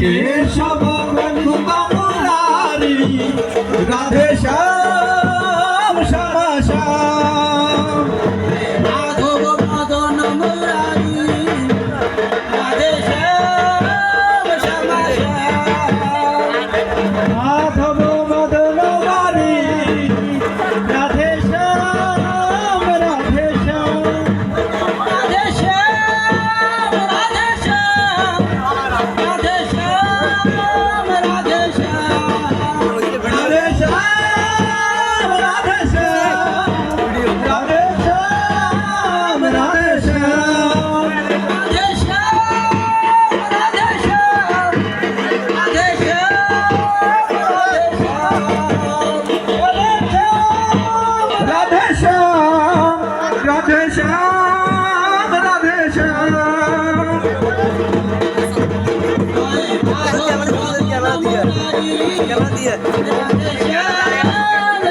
Keshav Bandhu Murari Radhe Shyam Shyam Shyam Madhav Madan Murari Radhe Shyam Shyam Shyam Madhav Madan Murari Radhe Shyam Radhe Shyam Radhe Shyam Radhe Shyam Radhe Shyam Radhe Shyam Radhe Shyam Radhe Shyam Radhe Shyam Radhe Shyam Radhe Shyam Radhe Shyam Radhe Shyam Radhe Shyam Radhe Shyam Radhe Shyam Radhe Shyam